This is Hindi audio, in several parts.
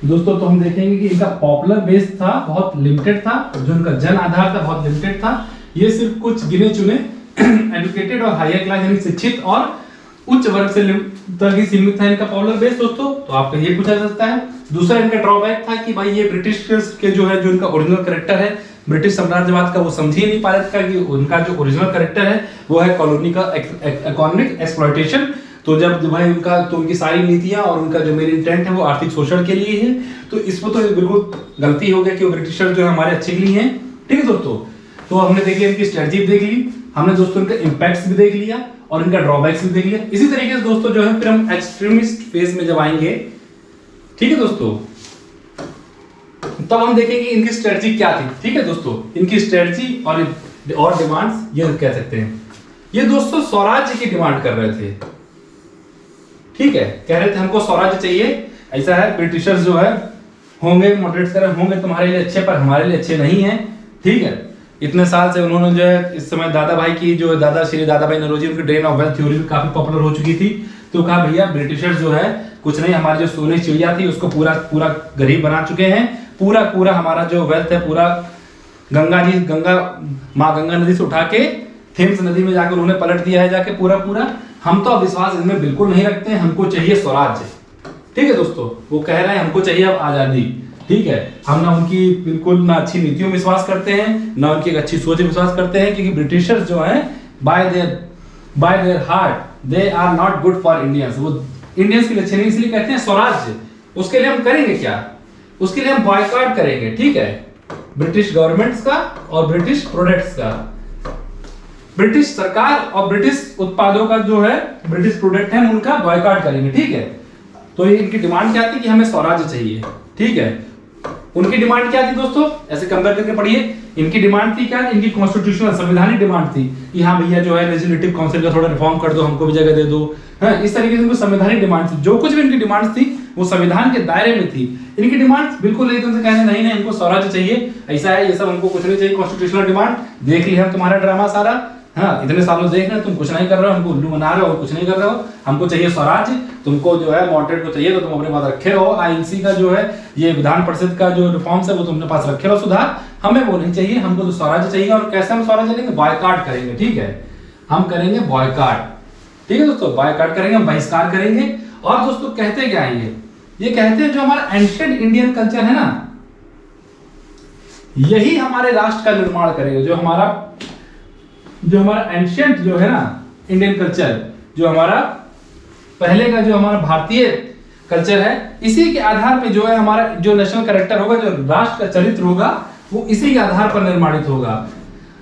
दोस्तों तो हम देखेंगे कि इनका पॉपुलर बेस था बहुत लिमिटेड था, जो इनका जन आधार था बहुत लिमिटेड था। ये सिर्फ कुछ गिने चुने एजुकेटेड और हायर क्लास यानी शिक्षित और उच्च वर्ग से तक ही सीमित था इनका पॉपुलर बेस दोस्तों। तो आपका ये पूछा जा सकता है। दूसरा इनका ड्रॉबैक था कि भाई ये ब्रिटिश के जो है, जो इनका ओरिजिनल कैरेक्टर है ब्रिटिश साम्राज्यवाद का, वो समझ ही नहीं पा रहे थे कि उनका जो ओरिजिनल कैरेक्टर है वो है कॉलोनी का इकोनॉमिक एक्सप्लॉयटेशन। तो जब भाई उनका तो उनकी सारी नीतियां और उनका जो मेन इंटेंट है वो आर्थिक शोषण के लिए है, तो इसमें तो बिल्कुल गलती हो गया कि वो ब्रिटिशर जो है हमारे अच्छे के लिए हैं। ठीक है दोस्तों, तो हमने देख लिया इनकी स्ट्रेटजी देख ली, हमने दोस्तों इनका इंपैक्ट्स भी देख लिया और इनका ड्रॉबैक्स भी देख लिया। इसी तरीके से दोस्तों जो है फिर हम एक्सट्रीमिस्ट फेज में जब आएंगे, ठीक है दोस्तों, तब हम देखेंगे इनकी स्ट्रेटजी क्या थी। ठीक है दोस्तों, इनकी स्ट्रेटजी और डिमांड्स ये कह सकते हैं। ये दोस्तों स्वराज्य की डिमांड कर रहे थे। ठीक है, कह रहे थे हमको स्वराज्य चाहिए। ऐसा है ब्रिटिशर्स जो है होंगे मॉडरेट्स कर होंगे तुम्हारे लिए अच्छे पर हमारे लिए अच्छे नहीं है। ठीक है, इतने साल से उन्होंने जो है इस समय दादा भाई की जो दादा श्री दादा भाई नौरोजी उनकी ड्रेन ऑफ वेल्थ थ्योरी काफी पॉपुलर हो चुकी थी। तो कहा भैया ब्रिटिशर्स जो है कुछ नहीं, हमारी जो सोने चिड़िया थी उसको पूरा गरीब बना चुके हैं। पूरा हमारा जो वेल्थ है पूरा माँ गंगा नदी से उठा के थेम्स नदी में जाकर उन्होंने पलट दिया है जाके पूरा। हम तो विश्वास इनमें बिल्कुल नहीं रखते हैं, हमको चाहिए स्वराज्य। ठीक है दोस्तों, वो कह रहे हैं हमको चाहिए अब आजादी। ठीक है, हम ना उनकी बिल्कुल ना अच्छी नीतियों में विश्वास करते हैं ना उनकी एक अच्छी सोच में विश्वास करते हैं, क्योंकि ब्रिटिशर्स जो हैं by their heart they are not good for Indians. वो इंडियंस के लिए अच्छे नहीं, इसलिए कहते हैं स्वराज्य। उसके लिए हम करेंगे क्या? उसके लिए हम बॉयकॉट करेंगे। ठीक है, ब्रिटिश गवर्नमेंट्स का और ब्रिटिश प्रोडक्ट्स का, ब्रिटिश सरकार और ब्रिटिश उत्पादों का जो है ब्रिटिश प्रोडक्ट है उनका बॉयकॉट करेंगे। ठीक है, तो ये इनकी डिमांड क्या थी कि हमें स्वराज्य चाहिए। ठीक है, उनकी डिमांड क्या थी दोस्तों, ऐसे कंपेयर करके पढ़िए। इनकी डिमांड थी क्या? इनकी कॉन्स्टिट्यूशनल संवैधानिक डिमांड थी कि हाँ भैया जो है लेजिस्लेटिव काउंसिल का थोड़ा रिफॉर्म कर दो, हमको भी जगह दे दो। हाँ, इस तरीके से इनको संवैधानिक डिमांड थी। जो कुछ भी इनकी डिमांड थी वो संविधान के दायरे में थी। इनकी डिमांड बिल्कुल एकदम से कहने नहीं इनको स्वराज्य चाहिए, ऐसा है ये सब हमको कुछ नहीं चाहिए। कॉन्स्टिट्यूशनल डिमांड देख लिया हम तुम्हारा ड्रामा सारा। हाँ, इतने सालों देख रहे तुम कुछ नहीं कर रहे हो, हमको उल्लू बना रहे हो, कुछ नहीं कर रहे हो। हमको चाहिए स्वराज्य, तुमको जो है मॉडरेट को चाहिए तो तुम अपने पास रखे रहो। आईएनसी का जो है ये विधान परिषद का जो रिफॉर्म्स है वो तुमने पास रखे रहो सुधार, हमें वो नहीं चाहिए, हमको तो स्वराज्य चाहिए। और कैसे हम स्वराज्य लेंगे? बॉयकॉट करेंगे। ठीक है, हम करेंगे बॉयकॉट। ठीक है दोस्तों, बॉयकॉट करेंगे, हम बहिष्कार करेंगे। और दोस्तों कहते क्या है ये कहते हैं जो हमारा एंशिएंट इंडियन कल्चर है ना, यही हमारे राष्ट्र का निर्माण करेगा। जो हमारा एंशिएंट जो है ना इंडियन कल्चर, जो हमारा पहले का जो हमारा भारतीय कल्चर है, इसी के आधार पे जो है हमारा जो नेशनल कैरेक्टर होगा, जो राष्ट्र का चरित्र होगा, वो इसी के आधार पर निर्माणित होगा।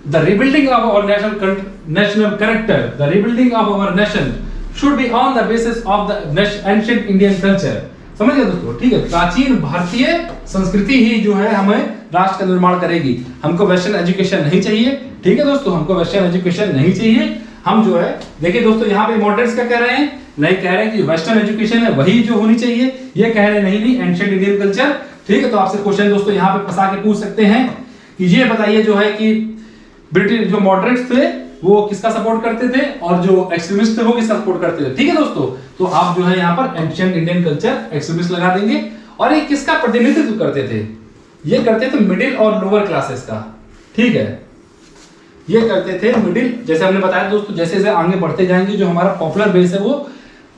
The rebuilding of our national character, the rebuilding of our nation should be on the basis of the ancient Indian culture. समझ गए दोस्तों? ठीक है, प्राचीन भारतीय संस्कृति ही जो है हमें राष्ट्र का निर्माण करेगी। हमको वेस्टर्न एजुकेशन नहीं चाहिए। ठीक है दोस्तों, हमको वेस्टर्न एजुकेशन नहीं चाहिए। हम जो है देखिए दोस्तों, यहाँ पे मॉडरेट्स क्या कह रहे हैं? नहीं कह रहे हैं कि वेस्टर्न एजुकेशन है वही जो होनी चाहिए, ये कह रहे नहीं एंशिएंट इंडियन कल्चर। ठीक है, तो आपसे क्वेश्चन दोस्तों यहाँ पे फंसा के पूछ सकते हैं कि ये बताइए जो है कि ब्रिटिश जो मॉडरेट्स थे वो किसका सपोर्ट करते थे और जो एक्सट्रीमिस्ट थे वो किसका सपोर्ट करते थे। ठीक है दोस्तों, तो आप जो है यहाँ पर एंशिएंट इंडियन कल्चर एक्सट्रीमिस्ट लगा देंगे। और ये किसका प्रतिनिधित्व करते थे? ये करते थे मिडिल और लोअर क्लासेस का। ठीक है, ये करते थे मिडिल, जैसे हमने बताया दोस्तों, जैसे जैसे आगे बढ़ते जाएंगे जो हमारा पॉपुलर बेस है वो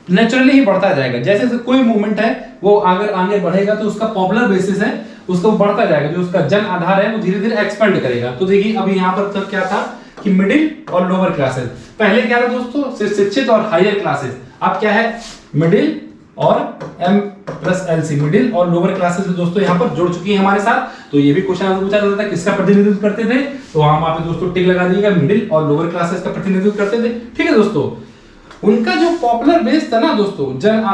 नेचुरली ही बढ़ता जाएगा। जैसे जैसे कोई मूवमेंट है वो अगर आगे बढ़ेगा तो उसका पॉपुलर बेसिस है उसका वो बढ़ता जाएगा, जो उसका जन आधार है वो धीरे धीरे एक्सपेंड करेगा। तो देखिए अभी यहाँ पर तक क्या था कि मिडिल और लोअर क्लासेस, पहले क्या था दोस्तों शिक्षित और हायर क्लासेस, अब क्या है मिडिल और M+LC, मिडिल और लोअर क्लासेस दोस्तों यहाँ पर जुड़ चुकी है हमारे साथ। तो ये भी क्वेश्चन पूछा जाता है किसका प्रतिनिधित्व करते थे, तो हम आप दोस्तों टिक लगा दीजिएगा, मिडिल और लोअर क्लासेस का प्रतिनिधित्व करते थे। ठीक है दोस्तों, उनका जो पॉपुलर बेस था ना दोस्तों, जन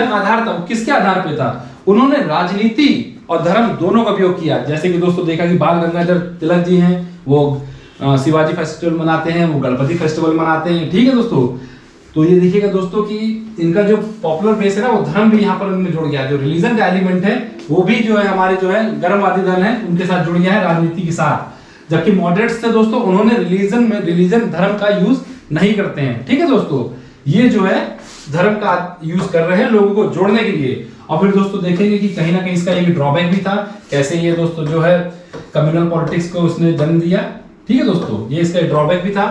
आधार था, वो किसके आधार पे था? उन्होंने राजनीति और धर्म दोनों का उपयोग किया। जैसे कि दोस्तों देखा कि बाल गंगाधर तिलक जी हैं, वो शिवाजी फेस्टिवल मनाते हैं, वो गणपति फेस्टिवल मनाते हैं। ठीक है दोस्तों, तो ये देखिएगा दोस्तों कि इनका जो पॉपुलर बेस है ना वो धर्म भी यहाँ पर उनमें जुड़ गया। जो रिलीजन का एलिमेंट है वो भी जो है हमारे जो है गर्मवादी दल है उनके साथ जुड़ गया है राजनीति के साथ। जबकि मॉडरेट्स थे दोस्तों, उन्होंने रिलीजन धर्म का यूज नहीं करते हैं। ठीक है दोस्तों, ये जो है धर्म का यूज कर रहे हैं लोगों को जोड़ने के लिए। और फिर दोस्तों देखेंगे कि कहीं ना कहीं इसका एक ड्रॉबैक भी था, कैसे ये दोस्तों जो है कम्युनल पॉलिटिक्स को उसने जन्म दिया। ठीक है दोस्तों, ये इसका ड्रॉबैक भी था।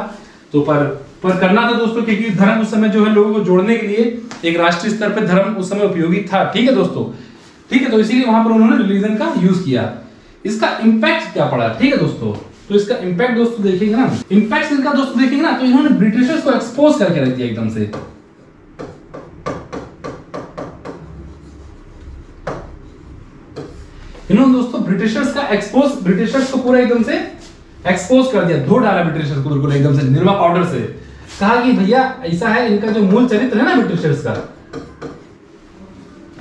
तो पर करना था दोस्तों, क्योंकि धर्म उस समय जो है लोगों को जोड़ने के लिए एक राष्ट्रीय स्तर पर धर्म उस समय उपयोगी था। ठीक है दोस्तों, ठीक है, तो इसीलिए वहां पर उन्होंने रिलीजन का यूज किया। इसका इंपैक्ट क्या पड़ा, ठीक है दोस्तों, तो इसका इंपैक्ट दोस्तों देखेंगे ना, इंपैक्ट इनका दोस्तों देखेंगे ना, तो इन्होंने ब्रिटिशर्स को एक्सपोज करके रख दिया एकदम से। इन्होंने दोस्तों ब्रिटिशर्स को पूरा एकदम से एक्सपोज कर दिया, धो डाला ब्रिटिशर्स को बिल्कुल एकदम से निरमा पाउडर से। कहा कि भैया ऐसा है, इनका जो मूल चरित्र है ना ब्रिटिशर्स का,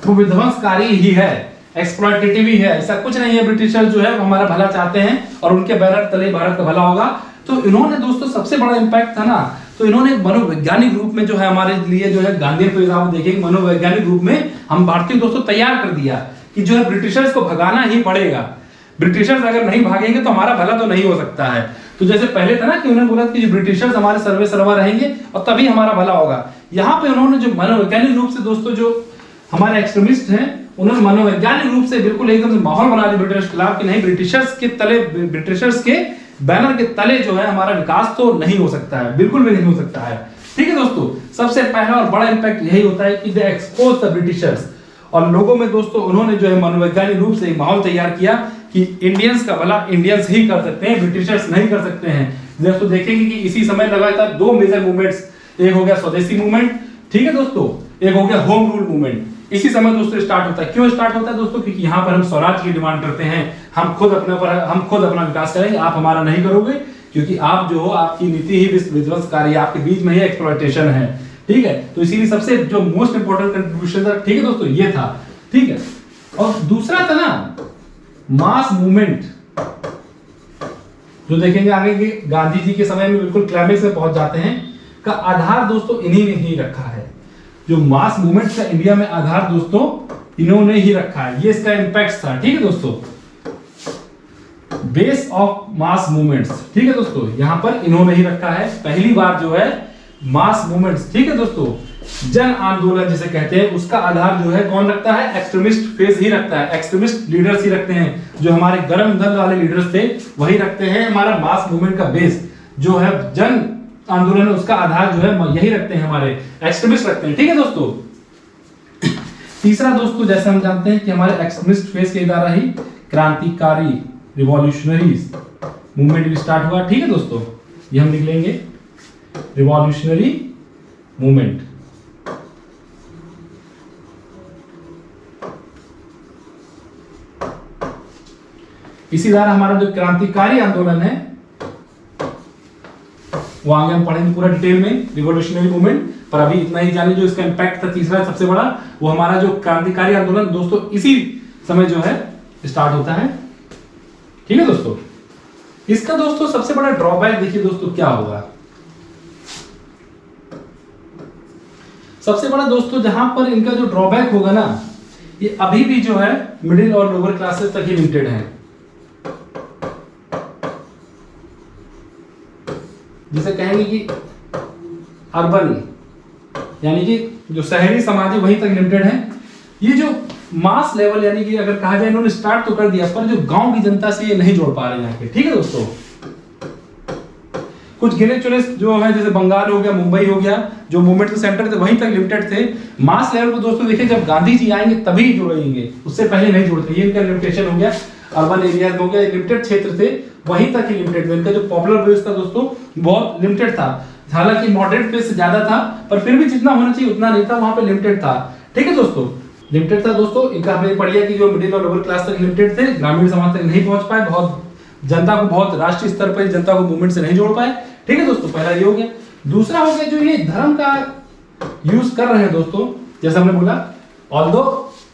वो विध्वंसकारी ही है, एक्सप्लॉयटेटिव ही है, ऐसा कुछ नहीं है। ब्रिटिशर्स जो है हमारा भला चाहते हैं और उनके बैनर तले भारत का भला होगा। तो इन्होंने दोस्तों सबसे बड़ा इंपैक्ट था ना, तो इन्होंने मनोवैज्ञानिक रूप में जो है हमारे लिए जो है गांधी को आप देखेंगे, मनोवैज्ञानिक रूप में हम भारतीय दोस्तों तैयार कर दिया कि जो है ब्रिटिशर्स को भगाना ही पड़ेगा। ब्रिटिशर्स अगर नहीं भागेंगे तो हमारा भला तो नहीं हो सकता है। तो जैसे पहले था ना कि उन्होंने बोला कि जो ब्रिटिशर्स हमारे सर्वे सर्वा रहेंगे और तभी हमारा भला होगा। यहाँ पे उन्होंने जो मनोवैज्ञानिक रूप से दोस्तों जो हमारे एक्सट्रीमिस्ट हैं, उन्होंने मनोवैज्ञानिक रूप से बिल्कुल एकदम से माहौल बना दिया ब्रिटिश के खिलाफ कि नहीं, ब्रिटिशर्स के बैनर के तले जो है हमारा विकास तो नहीं हो सकता है, बिल्कुल भी नहीं हो सकता है। ठीक है दोस्तों, सबसे पहला और बड़ा इंपैक्ट यही होता है कि दे एक्सपोज द ब्रिटिशर्स, और लोगों में दोस्तों उन्होंने जो है मनोवैज्ञानिक रूप से एक माहौल तैयार किया कि इंडियंस का भला इंडियंस ही कर सकते हैं, ब्रिटिशर्स नहीं कर सकते हैं। दोस्तों देखेंगे कि इसी समय लगातार दो मेजर मूवमेंट्स, एक हो गया स्वदेशी मूवमेंट, ठीक है दोस्तों, एक हो गया होम रूल मूवमेंट। इसी समय दोस्तों स्टार्ट होता है। क्यों स्टार्ट होता है दोस्तों? क्योंकि यहाँ पर हम स्वराज की डिमांड करते हैं, हम खुद अपना विकास करेंगे, आप हमारा नहीं करोगे, क्योंकि आप जो हो आपकी नीति ही विध्वंसकारी है, आपके बीच में ही एक्सप्लॉयटेशन है। ठीक है, तो इसीलिए सबसे जो मोस्ट इंपोर्टेंट कंट्रीब्यूशन था, ठीक है दोस्तों, ये था। ठीक है, और दूसरा था ना मास मूवमेंट, जो देखेंगे आगे कि गांधी जी के समय में बिल्कुल क्लाइमेक्स में पहुंच जाते हैं, का आधार दोस्तों इन्हीं ने ही रखा है। जो मास मूवमेंट का इंडिया में आधार दोस्तों इन्होंने ही रखा है, ये इसका इंपैक्ट था। ठीक है दोस्तों, बेस ऑफ मास मूवमेंट्स, ठीक है दोस्तों, यहां पर इन्होंने ही रखा है पहली बार जो है मास मूवमेंट्स। ठीक है दोस्तों, जन आंदोलन जिसे कहते हैं, उसका आधार जो है कौन रखता है? एक्सट्रीमिस्ट फेज ही रखता है, एक्सट्रीमिस्ट लीडर्स ही रखते हैं। जो हमारे गर्म दल वाले लीडर्स थे वही रखते हैं। हमारा मास मूवमेंट का बेस जो है जन आंदोलन, उसका आधार जो है यही रखते हैं, हमारे एक्सट्रीमिस्ट रखते हैं। ठीक है दोस्तों, तीसरा दोस्तों जैसे हम जानते हैं कि हमारे एक्सट्रीमिस्ट फेज के द्वारा ही क्रांतिकारी रिवॉल्यूशनरीज मूवमेंट भी स्टार्ट हुआ। ठीक है दोस्तों, ये हम लिख लेंगे, रिवॉल्यूशनरी मूवमेंट। इसी तरह हमारा जो क्रांतिकारी आंदोलन है वो आगे हम पढ़ेंगे पूरा डिटेल में, रिवॉल्यूशनरी मूवमेंट। पर अभी इतना ही जाने जो इसका इंपैक्ट था तीसरा सबसे बड़ा, वो हमारा जो क्रांतिकारी आंदोलन दोस्तों इसी समय जो है स्टार्ट होता है। ठीक है दोस्तों, इसका दोस्तों सबसे बड़ा ड्रॉबैक देखिए दोस्तों क्या होगा। सबसे बड़ा दोस्तों जहां पर इनका जो ड्रॉबैक होगा ना, ये अभी भी जो है मिडिल और लोअर क्लासेस तक ही लिमिटेड है। जिसे कहेंगे कि अर्बन, यानी कि जो शहरी समाज है वहीं तक लिमिटेड है। ये जो मास लेवल यानी कि अगर कहा जाए इन्होंने स्टार्ट तो कर दिया, पर जो गांव की जनता से ये नहीं जोड़ पा रहे यहाँ के। ठीक है दोस्तों, कुछ गिने चुने जो है जैसे बंगाल हो गया, मुंबई हो गया, जो मूवमेंट के सेंटर थे वहीं तक लिमिटेड थे। मास लेवल को दोस्तों देखिए जब गांधी जी आएंगे तभी जुड़ेंगे, उससे पहले नहीं जुड़ते। ये इनका लिमिटेशन हो गया, अर्बन एरिया हो गया, लिमिटेड क्षेत्र थे वहीं तक ही लिमिटेड थे। इनका जो पॉपुलर बेस था दोस्तों बहुत लिमिटेड था, हालांकि मॉडरेट बेस से ज्यादा था, पर फिर भी जितना होना चाहिए उतना नहीं था, वहां पे लिमिटेड था। ठीक है दोस्तों, लिमिटेड था दोस्तों। इनका हमने पढ़ लिया कि जो मिडिल और लोअर क्लास तक लिमिटेड थे, ग्रामीण समाज तक नहीं पहुंच पाए, बहुत जनता को, बहुत राष्ट्रीय स्तर पर जनता को मूवमेंट से नहीं जोड़ पाए। ठीक है दोस्तों, पहला ये हो गया। दूसरा हो गया जो ये धर्म का यूज कर रहे हैं दोस्तों, जैसे हमने बोला, although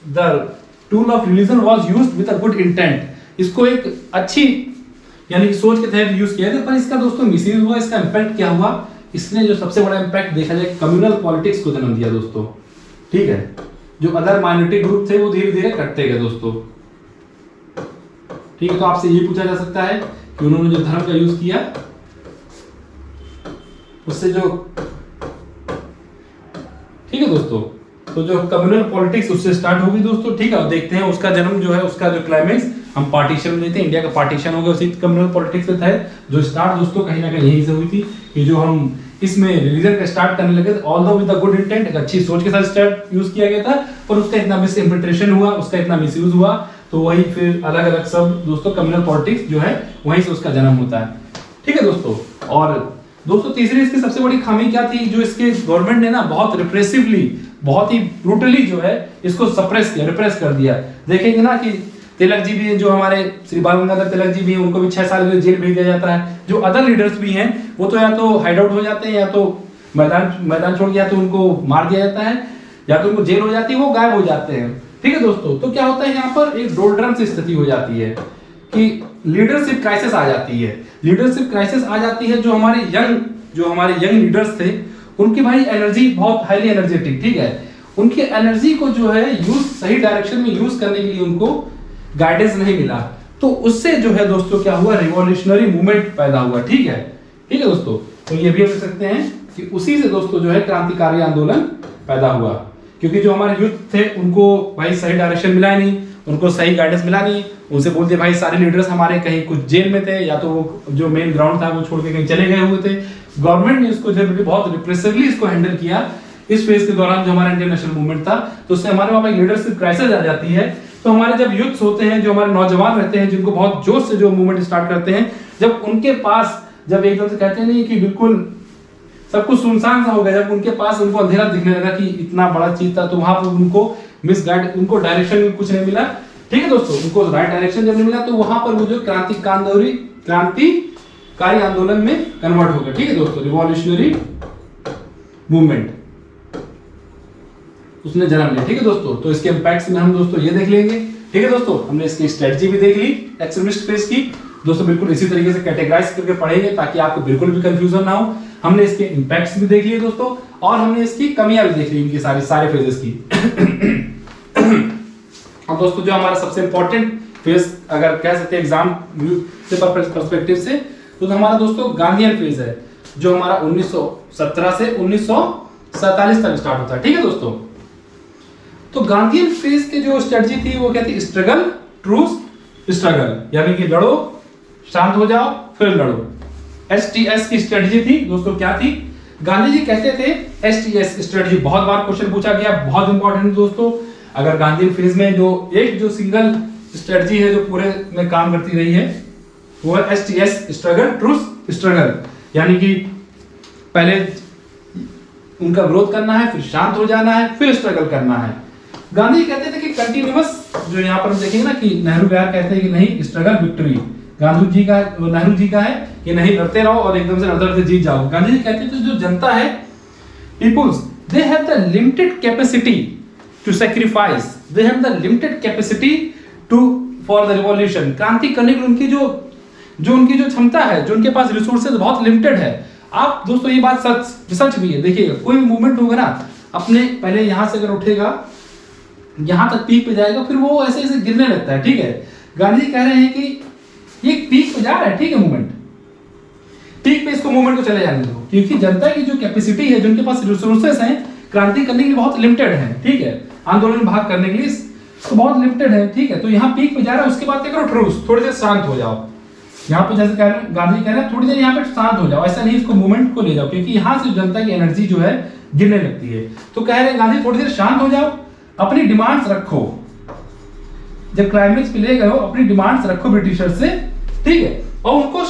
the tool of religion was used with a good intent, इसको एक अच्छी यानी कि सोच के तहत यूज किया था, पर इसका दोस्तों मिसयूज हुआ। इसका इंपैक्ट क्या हुआ? इसने जो सबसे बड़ा इंपैक्ट देखा जाए कम्युनल पॉलिटिक्स को जन्म दिया दोस्तों। ठीक है, जो अदर माइनॉरिटी ग्रुप थे वो धीरे धीरे कटते गए दोस्तों। ठीक है, तो आपसे ये पूछा जा सकता है कि उन्होंने जो धर्म का यूज किया उससे जो, ठीक है दोस्तों, तो जो कम्युनल पॉलिटिक्स उससे स्टार्ट होगी दोस्तों, ठीक है। और देखते हैं उसका जन्म जो है, उसका जो क्लाइमेक्स हम पार्टीशन में देते हैं, इंडिया का पार्टीशन हो गया उसी कम्युनल पॉलिटिक्स से था। जो स्टार्ट दोस्तों कहीं ना कहीं यहीं से हुई थी कि जो हम इसमें रिलीजन का स्टार्ट करने लगे, although with the good intent, एक अच्छी सोच के साथ स्टार्ट यूज किया गया था, पर उसका इतना मिस इंटरप्रिटेशन हुआ, उसका इतना मिसयूज हुआ, तो वही फिर अलग अलग सब दोस्तों कम्युनल पॉलिटिक्स जो है वहीं से उसका जन्म होता है, ठीक है दोस्तों। और दोस्तों तीसरी इसकी सबसे बड़ी खामी क्या थी, जो इसके गवर्नमेंट ने ना बहुत रिप्रेसिवली, बहुत ही ब्रूटली जो है इसको सप्रेस किया, रिप्रेस कर दिया। देखेंगे ना कि तिलक जी भी हैं, जो हमारे श्री बाल गंगाधर तिलक जी भी हैं, उनको भी 6 साल के लिए जेल भेज दिया जाता है। जो अदर लीडर्स भी हैं वो तो या तो हाइड आउट हो जाते हैं, या तो मैदान छोड़ के, या तो उनको मार दिया जाता है, या तो उनको जेल हो जाती है, वो गायब हो जाते हैं, ठीक है दोस्तों। तो क्या होता है यहाँ पर एक डोल्ड्रम स्थिति हो जाती है कि लीडरशिप क्राइसिस आ जाती है, लीडरशिप क्राइसिस आ जाती है। जो हमारे यंग लीडर्स थे, उनकी भाई एनर्जी बहुत हाईली एनर्जेटिक, ठीक है, उनकी एनर्जी को जो है यूज सही डायरेक्शन में यूज करने के लिए उनको गाइडेंस नहीं मिला, तो उससे जो है दोस्तों क्या हुआ, रिवॉल्यूशनरी मूवमेंट पैदा हुआ, ठीक है दोस्तों। तो ये भी देख सकते हैं कि उसी से दोस्तों जो है क्रांतिकारी आंदोलन पैदा हुआ, क्योंकि जो हमारे यूथ थे उनको भाई सही डायरेक्शन मिला नहीं, उनको सही गाइडेंस मिला नहीं, उनसे बोलते भाई सारे लीडर्स हमारे कहीं कुछ जेल में थे, या तो वो जो मेन ग्राउंड था वो छोड़ के कहीं चले गए हुए थे। गवर्नमेंट ने इसको बहुत रिप्रेसिवली इसको हैंडल किया इस फेज के दौरान, जो हमारा इंडियन नेशनल मूवमेंट था। तो उससे हमारे वहां पर लीडरशिप क्राइसिस आ जाती है। तो हमारे जब यूथ होते हैं, जो हमारे नौजवान रहते हैं, जिनको बहुत जोश से जो मूवमेंट स्टार्ट करते हैं, जब उनके पास जब एकदम से कहते हैं नहीं कि बिल्कुल सब कुछ सुनसान सा हो गया, जब उनके पास उनको अंधेरा दिखने लगा कि इतना बड़ा चीज था, तो वहां पर उनको मिसगाइड, उनको डायरेक्शन में कुछ नहीं मिला, ठीक है दोस्तों, उनको राइट डायरेक्शन जब नहीं मिला, तो वहां पर वो जो क्रांतिकारी आंदोलन में कन्वर्ट हो गया, ठीक है दोस्तों, रिवॉल्यूशनरी मूवमेंट उसने जन्म लिया, ठीक है दोस्तों। तो इसके इंपैक्ट्स में हम दोस्तों ये देख लेंगे, ठीक है दोस्तों। हमने इसकी स्ट्रेटजी भी देख ली एक्सट्रीमिस्ट फेज की दोस्तों, बिल्कुल इसी तरीके से कैटेगराइज करके पढ़ेंगे ताकि आपको बिल्कुल भी कंफ्यूजन ना हो। हमने इसके इंपैक्ट्स भी देख लिए दोस्तों, और हमने इसकी कमियां भी देख ली इनकी सारे फेजेस की। अब दोस्तों जो हमारा सबसे इंपॉर्टेंट फेज अगर कह सकते हैं एग्जाम से पर्सपेक्टिव से, तो हमारा दोस्तों गांधीयन फेज है, जो हमारा 1917 से 1947 तक स्टार्ट होता है, ठीक है दोस्तों। तो गांधीयन फेज की जो स्ट्रेटजी थी वो क्या थी, स्ट्रगल ट्रूस स्ट्रगल, यानी कि लड़ो, शांत हो जाओ, फिर लड़ो। STS की स्ट्रेटजी थी दोस्तों, क्या थी, गांधी जी कहते थे STS स्ट्रेटजी, बहुत बार क्वेश्चन पूछा गया, बहुत इंपॉर्टेंट दोस्तों। अगर गांधीयन फेज में जो सिंगल स्ट्रेटजी है जो पूरे में काम करती रही है, वो है STS स्ट्रगल ट्रूस स्ट्रगल, यानी कि पहले उनका विरोध करना है, फिर शांत हो जाना है, फिर स्ट्रगल करना है। गांधी कहते थे कि कंटिन्यूअस, जो यहाँ पर हम देखेंगे ना कि नेहरू बिहार कहते हैं कि नहीं, स्ट्रगल विक्ट्री नेहरू जी का है कि नहीं, लड़ते रहो और एकदम से लड़ते जीत जाओ। गांधी जी कहते थे जो जनता है, peoples, they have the limited capacity to sacrifice, they have the limited capacity to for the revolution. क्रांति करने की उनकी उनकी जो क्षमता है, जो उनके पास रिसोर्सेज बहुत लिमिटेड है। आप दोस्तों ये बात सच भी है, देखिएगा कोई भी मूवमेंट होगा ना, अपने पहले यहां से अगर उठेगा, यहां तक पीक पे जाएगा, फिर वो ऐसे ऐसे गिरने लगता है, ठीक है। गांधी जी कह रहे हैं कि ये पीक पे जा रहा है, ठीक है, मूवमेंट पीक पे, इसको मूवमेंट को चले जाने दो, क्योंकि जनता की जो कैपेसिटी है, जो उनके पास रिसोर्सेस हैं क्रांति करने के लिए बहुत लिमिटेड है, ठीक है, आंदोलन भाग करने के लिए तो बहुत लिमिटेड है, ठीक है। तो यहाँ पीक पे जा रहा है, उसके बाद क्या करो, ट्रूस, थोड़ी देर शांत हो जाओ। यहाँ पे जैसे गांधी कह रहे हैं थोड़ी देर यहाँ पे शांत हो जाओ, ऐसा नहीं, इसको मूवमेंट को ले जाओ, क्योंकि यहाँ से जनता की एनर्जी जो है गिरने लगती है। तो कह रहे हैं गांधी थोड़ी देर शांत हो जाओ, अपनी डिमांड्स रखो, जब क्लाइमेक्स पे ले गए हो अपनी डिमांड्स रखो ब्रिटिशर से, ठीक है, और उनको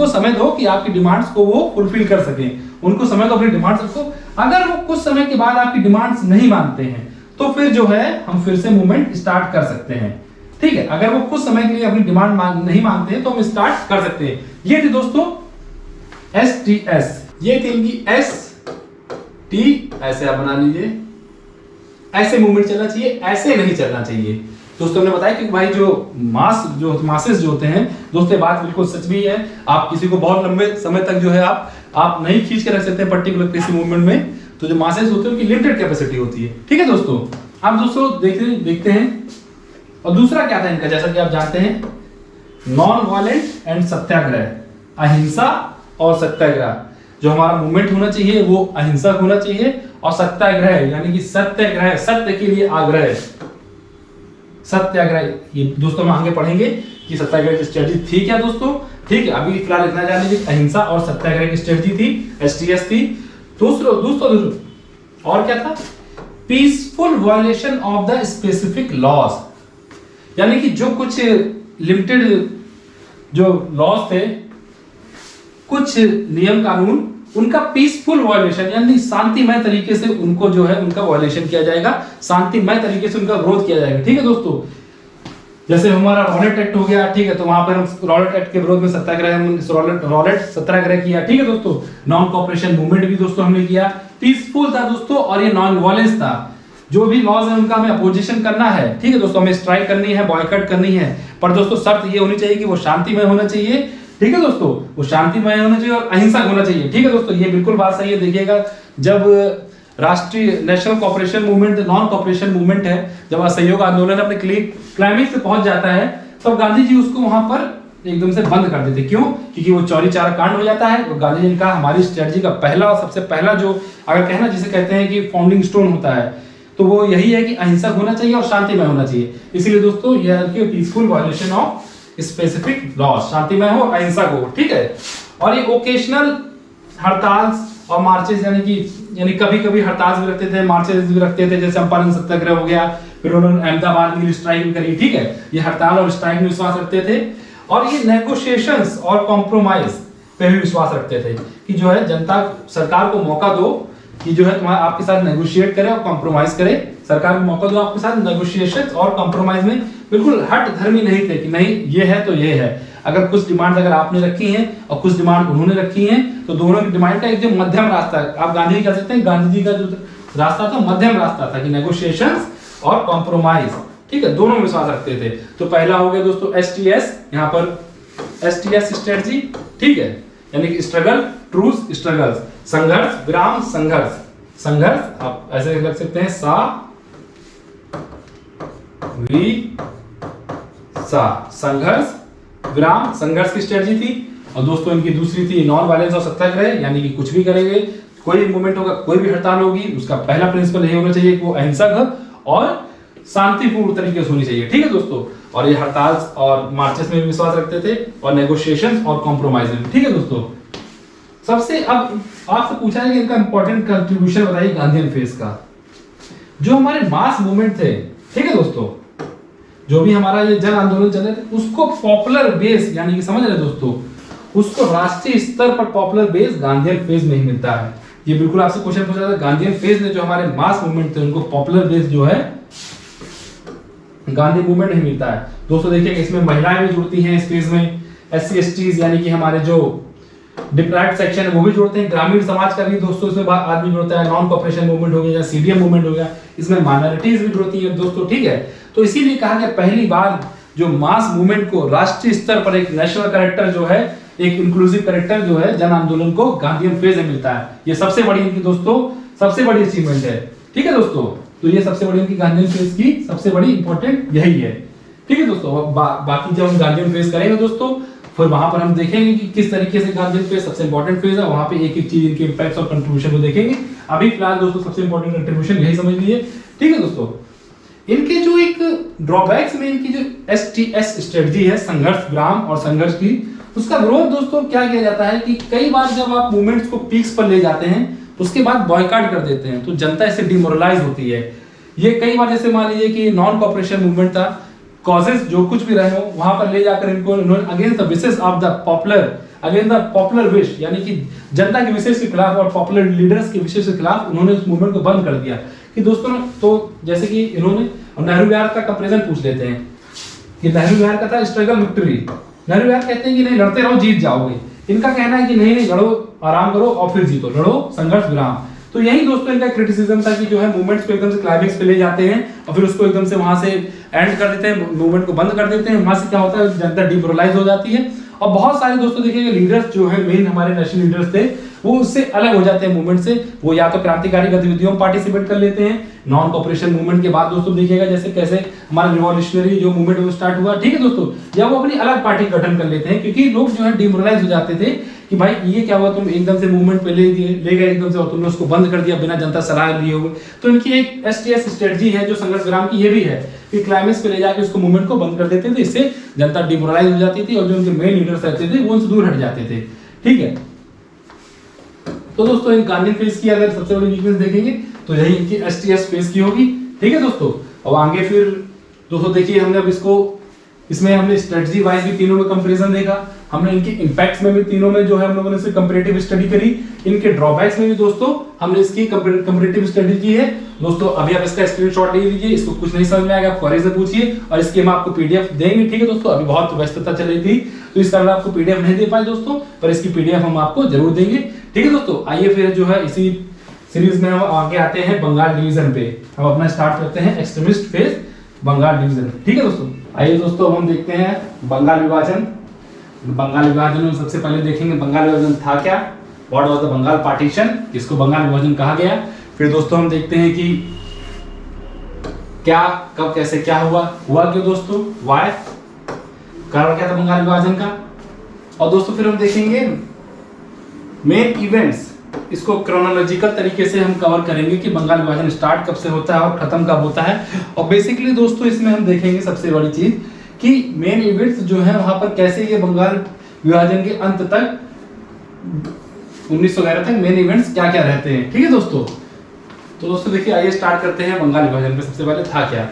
समय दो कि आपकी डिमांड्स को वो फुलफिल कर सके, उनको समय दो, अपनी डिमांड्स रखो। अगर वो कुछ समय के बाद आपकी डिमांड्स नहीं मानते हैं, तो फिर जो है हम फिर से मूवमेंट स्टार्ट कर सकते हैं, ठीक है। अगर वो कुछ समय के लिए अपनी डिमांड नहीं मानते हैं, तो हम स्टार्ट कर सकते हैं। ये थी दोस्तों STS, ये थी इनकी ST, ऐसे आप बना लीजिए, ऐसे मूवमेंट चलना चाहिए, ऐसे नहीं चलना चाहिए दोस्तों। हमने बताया कि भाई जो मासेस जो होते हैं दोस्तों, बात बिल्कुल सच भी है। आप किसी को बहुत लंबे समय तक जो है आप नहीं खींच के रख सकते हैं पर्टिकुलर किसी मूवमेंट में, तो जो मासेस होते हैं उनकी लिमिटेड कैपेसिटी होती है, ठीक है दोस्तों। आप दोस्तों देखते हैं। और दूसरा क्या था इनका, जैसा कि आप जानते हैं, नॉन वायलेंट एंड सत्याग्रह, अहिंसा और सत्याग्रह। जो हमारा मूवमेंट होना चाहिए वो अहिंसक होना चाहिए और सत्याग्रह यानी कि सत्याग्रह, सत्य के लिए आग्रह, सत्याग्रह। ये दोस्तों हम आगे पढ़ेंगे कि सत्याग्रह की स्ट्रेटजी थी क्या दोस्तों। ठीक है, अभी फिलहाल इतना जान लीजिए, अहिंसा और सत्याग्रह की स्ट्रेटजी थी, STS थी। दूसरों और क्या था, peaceful violation of the specific laws, यानी कि जो कुछ लिमिटेड जो लॉज थे, कुछ नियम कानून, उनका पीसफुल वायलेशन यानी शांतिमय तरीके से उनको जो है उनका वायलेशन किया जाएगा, शांतिमय तरीके से उनका विरोध किया जाएगा। ठीक है दोस्तों, जैसे हमारा रॉलेट एक्ट हो गया, ठीक है, तो वहां पर हम रॉलेट एक्ट के विरोध में सत्याग्रह, रॉलेट सत्याग्रह किया। ठीक है दोस्तों, नॉन कॉपरेशन मूवमेंट भी दोस्तों हमने किया, पीसफुल था दोस्तों, और ये नॉन वायलेंस था। जो भी लॉज है उनका हमें अपोजिशन करना है। ठीक है दोस्तों, हमें स्ट्राइक करनी है, बॉयकॉट करनी है, पर दोस्तों शर्त ये होनी चाहिए कि वो शांतिमय होना चाहिए। ठीक है दोस्तों, वो शांतिमय होना चाहिए और अहिंसक होना चाहिए। ठीक है दोस्तों, ये बिल्कुल बात सही है। देखिएगा, जब राष्ट्रीय national cooperation movement, non cooperation movement है, जब असहयोग आंदोलन अपने क्लाइमेक्स पे पहुंच जाता है, तब गांधी जी उसको वहां पर एकदम से बंद कर देते। क्यों? क्योंकि वो चौरी चारा कांड हो जाता है। तो गांधी जी ने कहा हमारी स्ट्रेटजी का पहला, सबसे पहला जो अगर कहना जिसे कहते हैं कि फाउंडिंग स्टोन होता है, तो वो यही है कि अहिंसक होना चाहिए और शांतिमय होना चाहिए। इसीलिए दोस्तों यह peaceful violation of specific laws, शांतिमय हो, अहिंसक हो। ठीक है, और ये ओकेशनल हड़ताल और मार्चेस, यानी कभी कभी हड़ताल भी रखते थे, मार्चेस भी रखते थे, जैसे चंपारण सत्याग्रह हो गया, फिर उन्होंने अहमदाबाद में स्ट्राइक भी करी। ठीक है, ये हड़ताल और स्ट्राइक में विश्वास रखते थे, और ये नेगोशिएशंस और कॉम्प्रोमाइज पे भी विश्वास रखते थे कि जो है जनता, सरकार को मौका दो कि जो है तुम्हारा आपके साथ नेगोशिएट करे और कॉम्प्रोमाइज करे। सरकार को मौका दो आपके साथ नेगोशिएशन और कॉम्प्रोमाइज में। बिल्कुल हट धर्मी नहीं थे कि नहीं ये है तो ये है। अगर कुछ डिमांड अगर आपने रखी हैं और कुछ डिमांड उन्होंने रखी हैं, तो दोनों की डिमांड का एक जो मध्यम रास्ता है, आप गांधी जी कह सकते हैं, गांधी जी का जो रास्ता था मध्यम रास्ता था कि नेगोशिएशंस और कॉम्प्रोमाइज। ठीक है, दोनों में विश्वास रखते थे। तो पहला हो गया दोस्तों STS, यहाँ पर STS स्ट्रेटजी। ठीक है, यानी कि स्ट्रगल, ट्रूस, स्ट्रगल्स, संघर्ष, विराम, संघर्ष, संघर्ष आप ऐसे लग सकते हैं, संघर्ष, विराम, संघर्ष की स्ट्रेटजी थी। और दोस्तों इनकी दूसरी थी नॉन वायलेंस और सत्याग्रह, यानी कि कुछ भी करेंगे, कोई भी मूवमेंट होगा, कोई भी हड़ताल होगी, उसका पहला प्रिंसिपल यही होना चाहिए कि वो अहिंसक और शांतिपूर्ण तरीके से होनी चाहिए। ठीक है दोस्तों, और ये हड़ताल और मार्चेस में भी विश्वास रखते थे, और नेगोशिएशंस और कॉम्प्रोमाइज में। ठीक है दोस्तों, सबसे अब आपसे पूछा है कि इनका इंपॉर्टेंट कंट्रीब्यूशन बताइए गांधीयन फेज का। जो हमारे मास मूवमेंट थे, ठीक है दोस्तों, जो भी हमारा ये जन आंदोलन चल रहे थे, उसको पॉपुलर बेस, यानी कि समझ रहे दोस्तों, उसको राष्ट्रीय स्तर पर पॉपुलर बेस गांधीयन फेज में ही मिलता है। ये बिल्कुल आपसे क्वेश्चन पूछा था, गांधीयन फेज ने जो हमारे मास मूवमेंट थे उनको पॉपुलर बेस जो है गांधी मूवमेंट नहीं मिलता है। दोस्तों देखिए, इसमें महिलाएं भी जुड़ती हैं इस फेज में, SC STs यानी कि हमारे जो डिप्राइव्ड सेक्शन है वो भी जुड़ते हैं, ग्रामीण समाज का भी दोस्तों इसमें आदमी जुड़ता है, नॉन कॉपरेशन मूवमेंट हो गया या CDM मूवमेंट हो गया, इसमें माइनॉरिटीज भी जुड़ती है दोस्तों। ठीक है, तो इसीलिए कहा गया पहली बार जो मास मूवमेंट को राष्ट्रीय स्तर पर एक नेशनल कैरेक्टर जो है, एक इंक्लूसिव कैरेक्टर जो है जन आंदोलन को गांधीयन फेज में मिलता है। ये सबसे बड़ी इनकी दोस्तों सबसे बड़ी अचीवमेंट है। ठीक है दोस्तों, तो ये सबसे बड़ी इनकी गांधीयन फेज की सबसे बड़ी इंपॉर्टेंट यही है। ठीक है दोस्तों, बाकी जब हम गांधीयन फेज करेंगे दोस्तों, फिर वहां पर हम देखेंगे कि किस तरीके से गांधीयन फेज सबसे इंपॉर्टेंट फेज है, वहां पे एक एक चीज इनके इंपैक्ट्स और कंट्रीब्यूशन को देखेंगे। अभी फिलहाल दोस्तों सबसे इंपॉर्टेंट कंट्रीब्यूशन यही समझ लीजिए। ठीक है दोस्तों, इनके जो एक ड्रॉबैक्स में इनकी जो STS स्ट्रेटजी है, संघर्ष, विराम और संघर्ष की, उसका विरोध दोस्तों क्या किया जाता है कि कई बार जब आप मूवमेंट्स को पीक्स पर ले जाते हैं, उसके बाद बॉयकॉट कर देते हैं, तो जनता इससे डिमोरलाइज होती है। ये कई बार जैसे मान लीजिए कि नॉन कॉपरेशन मूवमेंट था, कॉजेस जो कुछ भी रहे हो वहां पर ले जाकर इनको against the wishes of the popular, against the popular wish, यानी कि जनता के विशेष के खिलाफ और पॉपुलर लीडर्स के विशेष के खिलाफ उन्होंने उस मूवमेंट को बंद कर दिया। कि दोस्तों तो जैसे कि इन्होंने नेहरू विहार का कंपैरिजन पूछ लेते हैं कि नेहरू विहार का था स्ट्रगल विक्ट्री, नेहरू विहार कहते हैं कि नहीं लड़ते रहो जीत जाओगे, इनका कहना है कि नहीं नहीं लड़ो, आराम करो और फिर जीतो, लड़ो, संघर्ष, विराम। तो यही दोस्तों इनका क्रिटिसिज्म था कि जो है मूवमेंट्स को एकदम से क्लाइमेक्स पे ले जाते हैं और फिर उसको एकदम से वहां से एंड कर देते हैं, मूवमेंट को बंद कर देते हैं। वहां से क्या होता है, जनता डिमोरलाइज हो जाती है और बहुत सारे दोस्तों देखिएगा लीडर्स जो है मेन हमारे नेशनल लीडर्स थे वो उससे अलग हो जाते हैं मूवमेंट से, वो या तो क्रांतिकारी गतिविधियों में पार्टिसिपेट कर लेते हैं। नॉन कॉपरेशन मूवमेंट के बाद दोस्तों देखिएगा जैसे कैसे हमारा रिवॉल्यूशनरी जो मूवमेंट वो स्टार्ट हुआ, ठीक है दोस्तों, या वो अपनी अलग पार्टी गठन कर लेते हैं क्योंकि लोग जो है डिमोरलाइज हो जाते थे कि भाई ये क्या हुआ, तुम एकदम से मूवमेंट पे ले गए एकदम से और तुमने उसको बंद कर दिया बिना जनता सलाह लिए हुए। तो इनकी एक STS स्ट्रेटजी है जो संघर्ष विराम की, ये भी है कि क्लाइमेक्स पे ले जाके उसको मूवमेंट को बंद कर देते थे, इससे जनता डिमोरलाइज हो जाती थी और जो उनके मेन लीडर्स रहते थे वो उनसे दूर हट जाते थे। ठीक है, तो दोस्तों इन गांधी फेज की अगर सबसे बड़ी वीकनेस देखेंगे तो यही इनकी STS फेज की होगी। ठीक है दोस्तों, अब आगे फिर दोस्तों देखिए हमने अब इसमें हमने स्ट्रेटजी वाइज भी तीनों में कंपैरिजन देखा, हमने इनके इंपैक्ट्स में भी तीनों में जो है हम लोगों ने इसमें कंपैरेटिव स्टडी करी, इनके ड्रॉबैक्स में भी दोस्तों हमने इसकी कंपैरेटिव स्टडी की है। दोस्तों अभी आप इसका स्क्रीनशॉट ले लीजिए, इसको कुछ नहीं समझ में आएगा आप क्वेरी से पूछिए और इसकी हम आपको PDF देंगे। ठीक है दोस्तों, अभी बहुत व्यस्तता चल रही थी तो इस कारण आपको PDF नहीं दे पाए दोस्तों, पर इसकी PDF हम आपको जरूर देंगे। ठीक है दोस्तों, आइए फिर जो है इसी सीरीज में हम आगे आते हैं बंगाल डिवीजन पे। हम अपना स्टार्ट करते हैं एक्सट्रीमिस्ट फेज बंगाल डिवीजन। ठीक है दोस्तों, आइए दोस्तों हम देखते हैं बंगाल विभाजन। बंगाल विभाजन में सबसे पहले देखेंगे बंगाल विभाजन था क्या, what was the Bengal partition, जिसको बंगाल विभाजन कहा गया। फिर दोस्तों हम देखते हैं कि क्या कब कैसे क्या हुआ क्यों दोस्तों, व्हाई, कारण क्या था बंगाल विभाजन का। और दोस्तों फिर हम देखेंगे मेन इवेंट्स, इसको क्रोनोलॉजिकल तरीके से हम कवर करेंगे कि बंगाल विभाजन स्टार्ट कब से होता है और खत्म कब होता है। और बेसिकली दोस्तों इसमें हम देखेंगे सबसे बड़ी चीज कि मेन इवेंट्स जो है वहां पर कैसे ये बंगाल विभाजन के अंत तक 1911 तक मेन इवेंट्स क्या क्या रहते हैं। ठीक है दोस्तों, तो दोस्तों देखिए आइए स्टार्ट करते हैं बंगाल विभाजन पे। सबसे पहले था क्या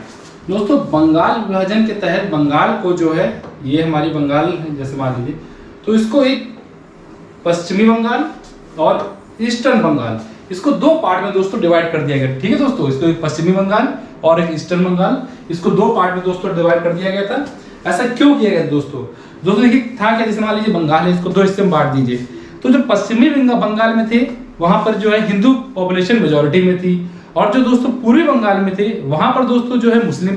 दोस्तों, बंगाल विभाजन के तहत बंगाल को जो है, ये हमारी बंगाल जैसे मान लीजिए, तो इसको एक पश्चिमी बंगाल और ईस्टर्न बंगाल, इसको दो पार्ट में दोस्तों डिवाइड कर दिया गया। ठीक है दोस्तों, इसको एक पश्चिमी बंगाल और एक ईस्टर्न बंगाल, इसको दो पार्ट में दोस्तों डिवाइड कर दिया गया था। ऐसा क्यों किया गया दोस्तों देखिए था क्या, जैसे मान लीजिए बंगाल है, इसको दो हिस्से में बांट दीजिए। तो जो पश्चिमी बंगाल में थे वहां पर जो है हिंदू पॉपुलेशन मेजोरिटी में थी, और जो दोस्तों पूर्वी बंगाल में थे वहां पर दोस्तों जो है मुस्लिम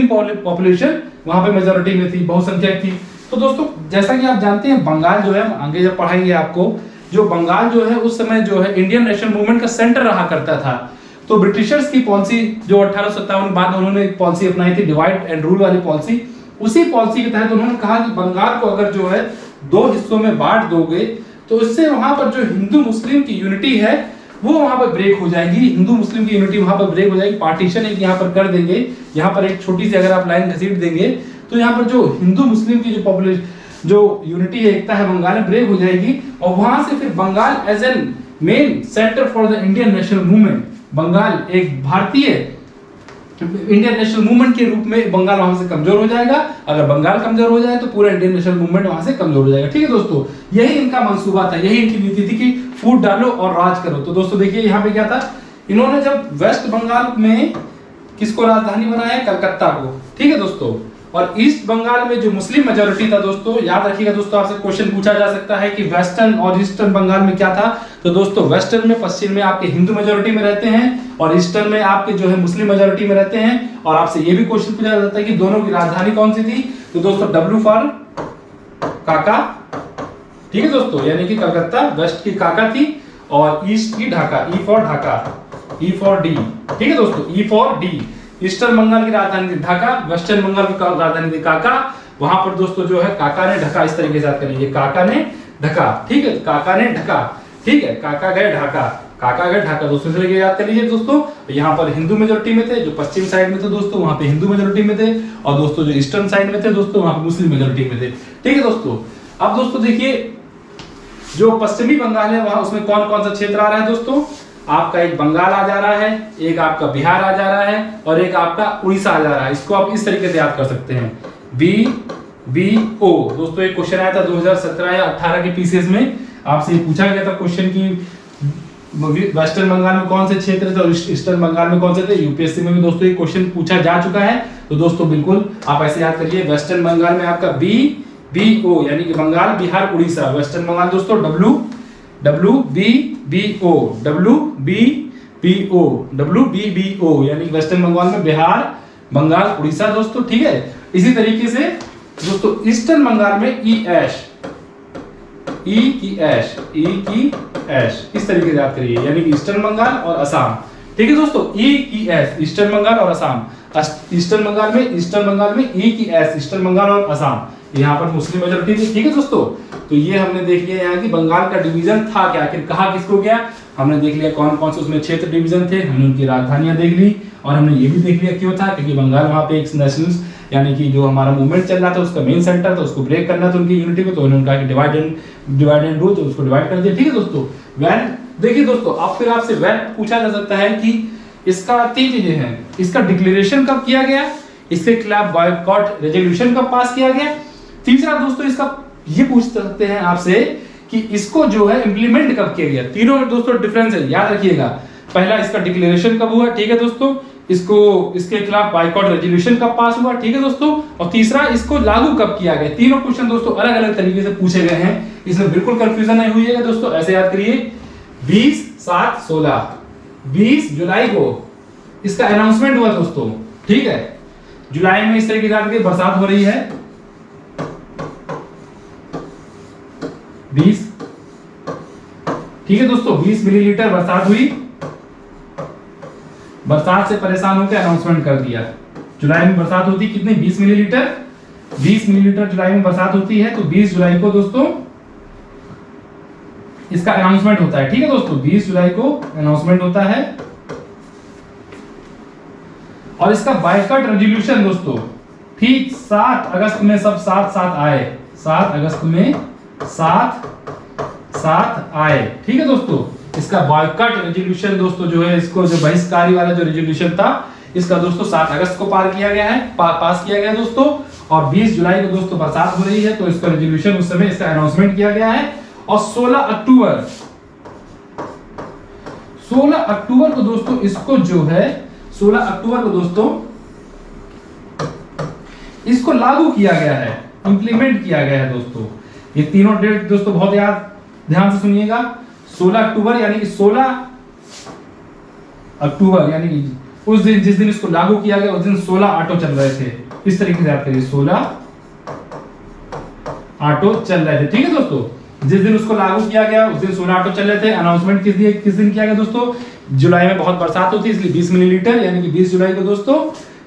पॉपुलेशन वहां पर मेजोरिटी में थी, बहुसंख्यक थी। तो दोस्तों जैसा कि आप जानते हैं बंगाल जो है, आगे जब पढ़ाएंगे आपको, जो बंगाल जो है उस समय जो है इंडियन नेशनल मूवमेंट का सेंटर रहा करता था। तो ब्रिटिशर्स की पॉलिसी जो 1857 बाद उन्होंने एक पॉलिसी अपनाई थी, डिवाइड एंड रूल वाली पॉलिसी, उसी पॉलिसी के तहत उन्होंने कहा कि बंगाल को अगर जो है दो हिस्सों में बांट दोगे तो इससे वहां पर जो हिंदू मुस्लिम की यूनिटी है वो वहां पर ब्रेक हो जाएगी, हिंदू मुस्लिम की यूनिटी वहां पर ब्रेक हो जाएगी। पार्टीशन एक यहाँ पर कर देंगे, यहाँ पर एक छोटी सी अगर आप लाइन घसीट देंगे तो यहाँ पर जो हिंदू मुस्लिम की जो पॉपुलेशन जो यूनिटी है, एकता है बंगाल में, ब्रेक हो जाएगी। और वहां से फिर Bengal as an main centre for the Indian national movement, Bengal एक भारतीय इंडियन नेशनल मूवमेंट के रूप में बंगाल वहां से कमजोर हो जाएगा। अगर बंगाल कमजोर हो जाए तो पूरा इंडियन नेशनल मूवमेंट वहां से कमजोर हो जाएगा। ठीक है दोस्तों, यही इनका मंसूबा था, यही इनकी नीति थी कि फूट डालो और राज करो। तो दोस्तों देखिए यहाँ पे क्या था, इन्होंने जब वेस्ट बंगाल में किसको राजधानी बनाया, कलकत्ता को। ठीक है दोस्तों, और ईस्ट बंगाल में जो मुस्लिम मेजोरिटी था दोस्तों, याद रखिएगा दोस्तों, आपसे क्वेश्चन पूछा जा सकता है कि वेस्टर्न और ईस्टर्न बंगाल में क्या था। तो दोस्तों वेस्टर्न में, पश्चिम में आपके हिंदू मेजोरिटी में रहते हैं और ईस्टर्न में आपके जो है मुस्लिम मेजोरिटी में रहते हैं। और आपसे ये भी क्वेश्चन पूछा जाता है कि दोनों की राजधानी कौन सी थी। तो दोस्तों W फॉर काका, ठीक है दोस्तों, यानी कि कलकत्ता वेस्ट की काका थी और ईस्ट की Dhaka, E for Dhaka, E for D. ठीक है दोस्तों, E for D. Eastern Bengal की राजधानी थी ढाका, वेस्टर्न बंगाल की राजधानी थी काका। वहां पर दोस्तों जो है काका ने ढका, इस तरीके से याद करिए, काका ने ढका। ठीक है, काका ने ढका, ठीक है, काका गए ढाका, काका गए ढाका, दोस्तों से लेके याद कर लीजिए दोस्तों। यहाँ पर हिंदू मेजोरिटी में थे, जो पश्चिम साइड में थे दोस्तों वहां पे हिंदू मेजोरिटी में थे, और दोस्तों जो ईस्टर्न साइड में थे दोस्तों वहां पे मुस्लिम मेजोरिटी में थे। ठीक है दोस्तों, अब दोस्तों देखिए जो पश्चिमी बंगाल है वहां उसमें कौन कौन सा क्षेत्र आ रहा है दोस्तों, आपका एक बंगाल आ जा रहा है, एक आपका बिहार आ जा रहा है और एक आपका उड़ीसा आ जा रहा है। इसको आप इस तरीके से याद कर सकते हैं, BBO। दोस्तों एक क्वेश्चन आया था 2017 या 18 के पीसीएस में, आपसे ये पूछा गया था क्वेश्चन की वेस्टर्न बंगाल में कौन से क्षेत्र थे और ईस्टर्न बंगाल में कौन से थे। यूपीएससी में भी दोस्तों ये क्वेश्चन पूछा जा चुका है। तो दोस्तों बिल्कुल आप ऐसे याद करिए, वेस्टर्न बंगाल में आपका BBO यानी कि बंगाल बिहार उड़ीसा। वेस्टर्न बंगाल दोस्तों WBBO यानी वेस्टर्न बंगाल में बिहार बंगाल उड़ीसा दोस्तों। ठीक है, इसी तरीके से दोस्तों ईस्टर्न बंगाल में E की ऐश, इस तरीके से याद करिए, यानी कि ईस्टर्न बंगाल और असम। ठीक है दोस्तों, E की ऐश, ईस्टर्न बंगाल और असम। ईस्टर्न बंगाल में E की ऐश, ईस्टर्न बंगाल और असम, यहाँ पर मुस्लिम मेजोरिटी थी। ठीक है दोस्तों, तो ये हमने देख लिया यहाँ की बंगाल का डिवीजन था क्या, आखिर कहा किसको गया, हमने देख लिया कौन कौन से उसमें क्षेत्र डिवीजन थे, हमने उनकी राजधानियां देख ली, और हमने ये भी देख लिया क्यों था, क्योंकि बंगाल वहाँ पे एक नेशनल यानी कि जो हमारा मूवमेंट चल रहा था उसका मेन सेंटर था, उसको ब्रेक करना था उनकी यूनिटी को, तो उन्होंने कहा कि डिवाइड एंड रूल, तो उसको डिवाइड कर दिया। ठीक है दोस्तों। वैन देखिए दोस्तों, अब फिर आपसे वैन पूछा जा सकता है कि इसका 3 चीजें हैं, इसका डिक्लेरेशन कब किया गया, इसके खिलाफ बॉयकॉट रेजोल्यूशन कब पास किया गया, तीसरा दोस्तों इसका ये पूछ सकते हैं आपसे कि इसको जो है इंप्लीमेंट कब किया गया। तीनों में दोस्तों डिफरेंस है, याद रखिएगा। पहला इसका डिक्लेरेशन कब हुआ, ठीक है दोस्तों, इसको इसके खिलाफ बाइकॉट रेजोल्यूशन कब पास हुआ, ठीक है दोस्तों, और तीसरा इसको लागू कब किया गया। तीनों क्वेश्चन दोस्तों अलग अलग तरीके से पूछे गए हैं, इसमें बिल्कुल कंफ्यूजन नहीं हुई है दोस्तों। ऐसे याद करिए 20/7/16 20 जुलाई को इसका अनाउंसमेंट हुआ दोस्तों। ठीक है, जुलाई में इस तरीके की बरसात हो रही है 20, ठीक है दोस्तों, 20 मिलीलीटर बरसात हुई, बरसात से परेशान होकर अनाउंसमेंट कर दिया। जुलाई में बरसात होती कितनी, 20 मिलीलीटर, 20 मिलीलीटर जुलाई में बरसात होती है, तो 20 जुलाई को दोस्तों इसका अनाउंसमेंट होता है। ठीक है दोस्तों, 20 जुलाई को अनाउंसमेंट होता है, और इसका बाइकॉट रेजोल्यूशन दोस्तों ठीक 7 अगस्त में सब साथ साथ आए, 7 अगस्त में साथ आए। ठीक है दोस्तों, इसका बॉयकॉट रेजोल्यूशन दोस्तों जो है, इसको जो बहिष्कारी वाला जो रेजोल्यूशन था इसका दोस्तों 7 अगस्त को पास किया गया है दोस्तों, और 20 जुलाई को दोस्तों बरसात हो रही है, तो इसका रेजोल्यूशन उस समय इसका अनाउंसमेंट किया गया है। और 16 अक्टूबर को दोस्तों इसको जो है 16 अक्टूबर को दोस्तों इसको लागू किया गया है, इंप्लीमेंट किया गया है दोस्तों। ये तीनों डेट दोस्तों बहुत ध्यान से सुनिएगा। 16 अक्टूबर यानी कि 16 अक्टूबर यानी कि उस दिन जिस दिन इसको लागू किया गया उस दिन 16 ऑटो चल रहे थे, इस तरीके से याद करिए, 16 ऑटो चल रहे थे। ठीक है दोस्तों, जिस दिन उसको लागू किया गया उस दिन 16 ऑटो चल रहे थे। अनाउंसमेंट किस दिन किया गया दोस्तों, जुलाई में बहुत बरसात होती है इसलिए 20 मिलीलीटर यानी कि 20 जुलाई को दोस्तों,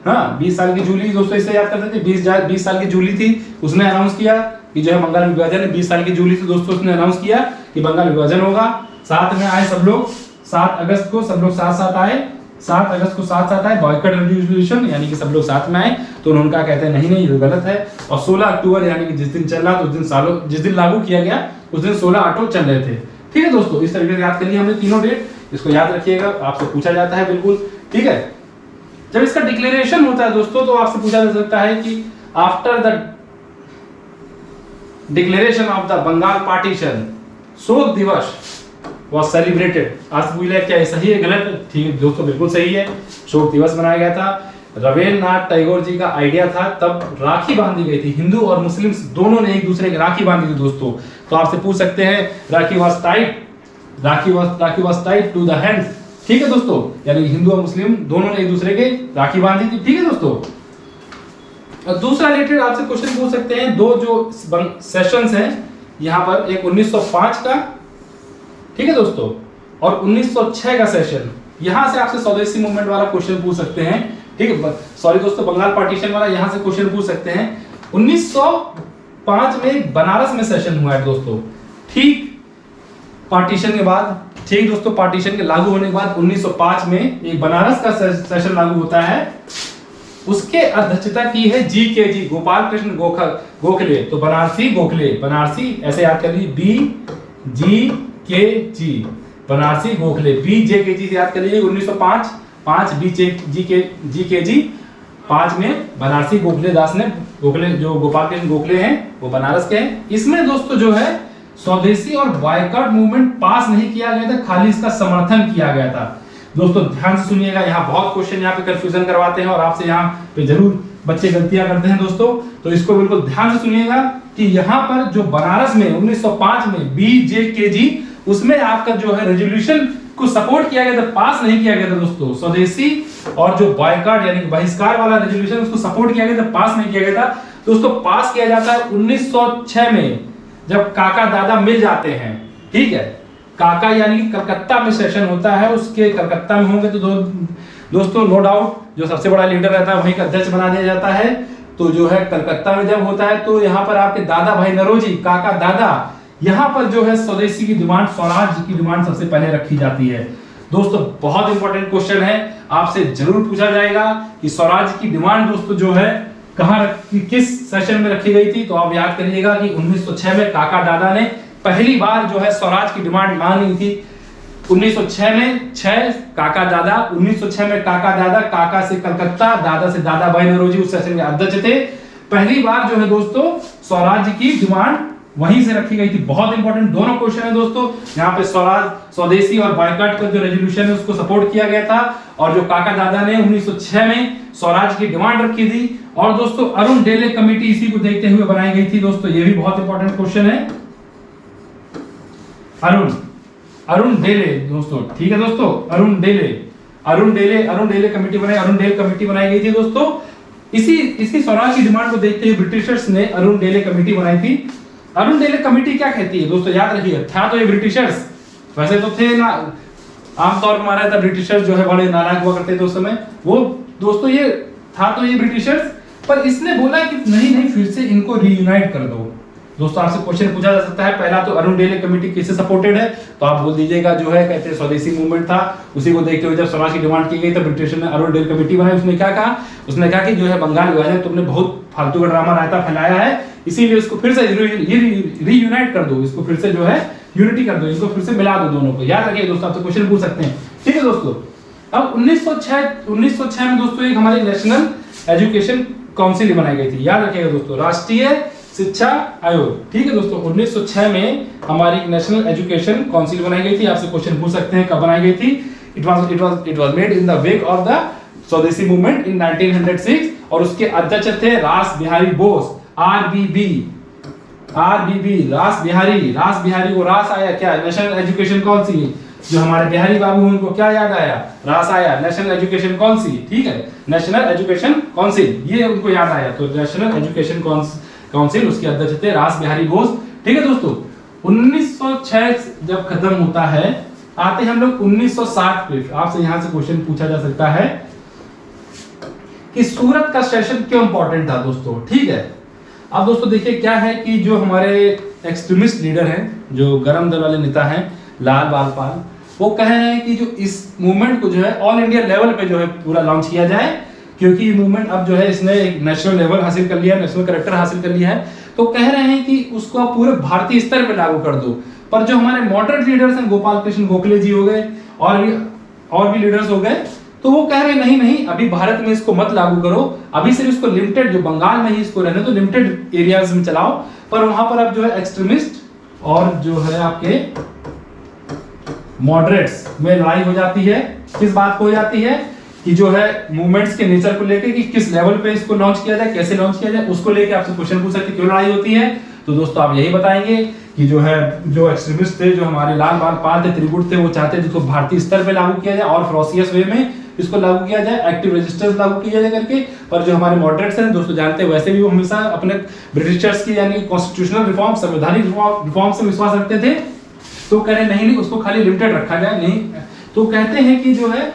हाँ 20 साल की जूली दोस्तों इसे याद करते थे, 20 साल की जूली थी, उसने अनाउंस किया कि जो है बंगाल विभाजन, 20 साल की जूली थी दोस्तों, उसने अनाउंस किया कि बंगाल विभाजन होगा। साथ में आए सब लोग, 7 अगस्त को सब लोग साथ आए, 7 अगस्त को साथ आए, बॉयकॉट रेजोल्यूशन यानी कि सब लोग साथ में आए, तो उन्होंने कहा कहते हैं नहीं ये गलत है। और 16 अक्टूबर यानी कि जिस दिन चल रहा उस दिन जिस दिन लागू किया गया उस दिन 16 ऑटो चल रहे थे। ठीक है दोस्तों, इस तरीके से याद कर लिया हमने तीनों डेट, इसको याद रखिएगा, आपसे पूछा जाता है बिल्कुल। ठीक है, जब इसका डिक्लेरेशन होता है दोस्तों तो आपसे पूछा जा सकता है कि after the declaration of the Bengal partition शोक दिवस वॉज सेलिब्रेटेड। आज पूछा क्या सही है गलत, ठीक है दोस्तों बिल्कुल सही है, शोक दिवस मनाया गया था। रवींद्रनाथ टैगोर जी का आइडिया था, तब राखी बांधी गई थी, हिंदू और मुस्लिम दोनों ने एक दूसरे की राखी बांधी थी दोस्तों। तो आपसे पूछ सकते हैं rakhi was tied to the hands, ठीक है दोस्तों, यानी हिंदू और मुस्लिम दोनों ने एक दूसरे के राखी बांधी थी। ठीक है दोस्तों, और दूसरा रिलेटेड आपसे क्वेश्चन पूछ सकते हैं, दो जो सेशंस हैं यहाँ पर, एक 1905 का, ठीक है दोस्तों, और 1906 का सेशन, यहां से आपसे स्वदेशी मूवमेंट वाला क्वेश्चन पूछ सकते हैं। ठीक है, सॉरी दोस्तों, बंगाल पार्टीशन वाला यहां से क्वेश्चन पूछ सकते हैं। 1905 में बनारस में सेशन हुआ है दोस्तों, ठीक पार्टीशन के बाद, ठीक दोस्तों, पार्टीशन के लागू होने के बाद 1905 में एक बनारस का सेशन लागू होता है, उसके अध्यक्षता की है GKG गोपाल कृष्ण गोखले। तो बनारसी ऐसे याद कर लीजिए, BGKG बनारसी गोखले, BJKG से याद कर लीजिए, 1905 GKG 5 में बनारसी गोखले दास ने, गोखले जो गोपाल कृष्ण गोखले हैं वो बनारस के हैं। इसमें दोस्तों जो है स्वदेशी और बॉयकॉट मूवमेंट पास नहीं किया गया था, खाली इसका समर्थन किया गया था। दोस्तों ध्यान से सुनिएगा, यहाँ बहुत क्वेश्चन यहाँ पे कंफ्यूजन करवाते हैं और आपसे यहाँ पे जरूर बच्चे गलतियां करते हैं दोस्तों, तो इसको बिल्कुल ध्यान से सुनिएगा कि यहाँ पर जो बनारस में 1905 में BJKG, उसमें आपका जो है रेजोल्यूशन को सपोर्ट किया गया था, पास नहीं किया गया था दोस्तों। स्वदेशी और जो बॉयकॉट यानी बहिष्कार वाला रेजोल्यूशन उसको सपोर्ट किया गया था, पास नहीं किया गया था दोस्तों। पास किया जाता है 1906 में, जब काका दादा मिल जाते हैं। ठीक है, काका यानी कलकत्ता में सेशन होता है, उसके कलकत्ता में होंगे तो दोस्तों नो डाउट जो सबसे बड़ा लीडर रहता है वहीं का अध्यक्ष बना दिया जाता है। तो जो है कलकत्ता में जब होता है तो यहाँ पर आपके दादा भाई नौरोजी, काका दादा, यहाँ पर जो है स्वदेशी की डिमांड, स्वराज की डिमांड सबसे पहले रखी जाती है। दोस्तों बहुत इंपॉर्टेंट क्वेश्चन है, आपसे जरूर पूछा जाएगा कि स्वराज की डिमांड दोस्तों जो है कहां किस सेशन में रखी गई थी। तो आप याद करिएगा कि 1906 में काका दादा ने पहली बार जो है स्वराज की डिमांड मांगी थी। 1906 में 6 काका दादा, 1906 में काका दादा, काका से कलकत्ता, दादा से दादा भाई नौरोजी उस सेशन के अध्यक्ष थे। पहली बार जो है दोस्तों स्वराज की डिमांड वहीं से रखी गई थी। बहुत इंपॉर्टेंट दोनों क्वेश्चन है दोस्तों। यहाँ पे स्वराज, स्वदेशी और बॉयकॉट का जो रेजोल्यूशन है उसको सपोर्ट किया गया था, और जो काका दादा ने 1906 में स्वराज की डिमांड रखी थी। और दोस्तों अरुण डेले कमेटी इसी को देखते हुए बनाई गई थी। दोस्तों ये भी बहुत इंपॉर्टेंट क्वेश्चन है। अरुण डेले दोस्तों, ठीक है दोस्तों, अरुण डेले कमेटी बनाई, अरुण डेले कमेटी बनाई गई थी दोस्तों। इसी स्वराज की डिमांड को देखते हुए ब्रिटिशर्स ने अरुण डेले कमेटी बनाई थी। अरुण डेले कमेटी क्या कहती है दोस्तों, याद रखिए, था तो ये ब्रिटिशर्स, वैसे तो थे ना, आमतौर पर माना था ब्रिटिशर्स जो है बड़े नाराज हुआ करते थे उस समय। वो दोस्तों ये था तो ये ब्रिटिशर्स, पर इसने बोला कि नहीं फिर से इनको रीयूनाइट कर दो। दोस्तों आपसे क्वेश्चन पूछा जा सकता है, पहला तो अरुण डेले कमेटी किससे सपोर्टेड है, तो आप बोल दीजिएगा जो है कहते हैं स्वदेशी मूवमेंट था। उसी को देखते हुए जब स्वराज की डिमांड की गई तो ब्रिटिश ने अरुण डेले कमेटी बनाई। उसने क्या कहा, उसने कहा कि जो है बंगाल विभाजन तुमने बहुत फालतू का ड्रामा रायता फैलाया है, इसीलिए इसको फिर से रीयूनाइट कर दो, इसको फिर से जो है यूनिटी कर दो, इनको फिर से मिला दो दोनों को। याद रखिए दोस्तों, आपसे क्वेश्चन पूछ सकते हैं, ठीक है दोस्तों। अब 1906 में दोस्तों एक हमारी नेशनल एजुकेशन काउंसिल बनाई गई थी। याद रखिएगा दोस्तों, राष्ट्रीय शिक्षा आयोग, ठीक है दोस्तों। 1906 में हमारी नेशनल एजुकेशन काउंसिल बनाई गई थी। आपसे क्वेश्चन पूछ सकते हैं कब बनाई गई थी। It was made in the wake of the स्वदेशी मूवमेंट इन 1906, और उसके अध्यक्ष थे रास बिहारी बोस, आरबीबी, रास बिहारी को रास आया क्या, नेशनल एजुकेशन कौन सी, जो हमारे बिहारी बाबू उनको क्या याद आया, रास आया। नेशनल एजुकेशन कौन सी, ठीक है, नेशनल एजुकेशन काउंसिल, ये उनको याद आया। तो नेशनल एजुकेशन काउंसिल, उसके अध्यक्ष थे रास बिहारी बोस, ठीक है दोस्तों। 1906 जब खत्म होता है, आते हम लोग 1960 पे। आपसे यहां से क्वेश्चन पूछा जा सकता है कि सूरत का सेशन क्यों इंपॉर्टेंट था दोस्तों, ठीक है। अब दोस्तों देखिए क्या है कि जो हमारे एक्सट्रीमिस्ट लीडर हैं, जो गरम दल वाले नेता हैं, लाल बालपाल, वो कह रहे हैं कि जो इस मूवमेंट को जो है ऑल इंडिया लेवल पे जो है पूरा लॉन्च किया जाए, क्योंकि ये मूवमेंट अब जो है इसने एक नेशनल लेवल हासिल कर लिया है, नेशनल कैरेक्टर हासिल कर लिया है। तो कह रहे हैं कि उसको आप पूरे भारतीय स्तर पे लागू कर दो। पर जो हमारे मॉडरेट लीडर्स हैं, गोपाल कृष्ण गोखले जी हो गए, और भी लीडर्स हो गए, तो वो कह रहे नहीं, अभी भारत में इसको मत लागू करो, अभी सिर्फ इसको लिमिटेड, जो बंगाल में ही इसको रहने दो, लिमिटेड एरियाज में चलाओ। पर वहां पर अब जो है एक्सट्रीमिस्ट और जो है आपके मॉडरेट्स में लड़ाई हो जाती है। किस बात को हो जाती है कि जो है मूवमेंट्स के नेचर को लेके, कि किस लेवल पे इसको लॉन्च किया जाए, कैसे लॉन्च किया जाए, उसको लेके आपसे क्वेश्चन पूछ सकते क्यों लड़ाई होती है। तो दोस्तों आप यही बताएंगे कि जो है जो एक्सट्रीमिस्ट थे, जो हमारे लाल बालपाल थे, त्रिगुट थे, वो चाहते हैं जिसको भारतीय स्तर पे लागू किया जाए और फेरोसियस वे में इसको लागू किया जाए, एक्टिव रेजिस्टेंस लागू किया जाए करके। पर जो हमारे मॉडरेट्स हैं दोस्तों, जानते हैं वैसे भी वो हमेशा अपने ब्रिटिशर्स की यानी कॉन्स्टिट्यूशनल रिफॉर्म, संवैधानिक रिफॉर्म से विश्वास रखते थे। तो कह रहे नहीं उसको खाली लिमिटेड रखा जाए, नहीं। तो कहते हैं कि जो है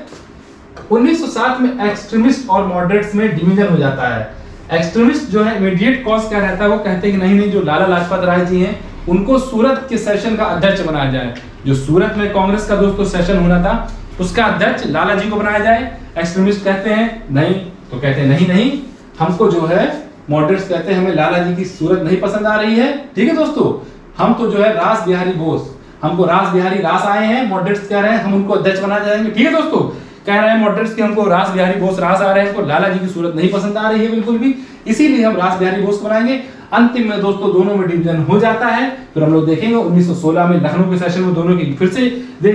1960 में एक्सट्रीमिस्ट और मॉडरेट्स में डिवीजन हो जाता है। एक्सट्रीमिस्ट जो है इमीडिएट कॉज क्या रहता है, वो कहते हैं कि नहीं जो लाला लाजपत राय जी हैं उनको सूरत के सेशन का अध्यक्ष बनाया जाए। जो सूरत में कांग्रेस का दोस्तों सेशन होना था, उसका अध्यक्ष लाला जी को बनाया जाए। एक्सट्रीमिस्ट कहते हैं नहीं, तो कहते हैं नहीं हमको जो है, मॉडरेट्स कहते हैं हमें लाला जी की सूरत नहीं पसंद आ रही है, ठीक है दोस्तों, हम तो जो है रास बिहारी बोस, हमको रास बिहारी रास आए हैं। मॉडरेट्स कह रहे हैं हम उनको अध्यक्ष बना जाएंगे, ठीक है दोस्तों। कह रहे हैं मॉडरेट्स कि हमको रास बिहारी बोस रास आ रहे हैं, हमको लाला जी की सूरत नहीं पसंद आ रही है बिल्कुल भी, इसीलिए हम रास बिहारी बोस को बनाएंगे। अंतिम में दोस्तों दोनों में डिवीजन हो जाता है। फिर हम लोग देखेंगे 1916 में लखनऊ के सेशन में दोनों की फिर से दे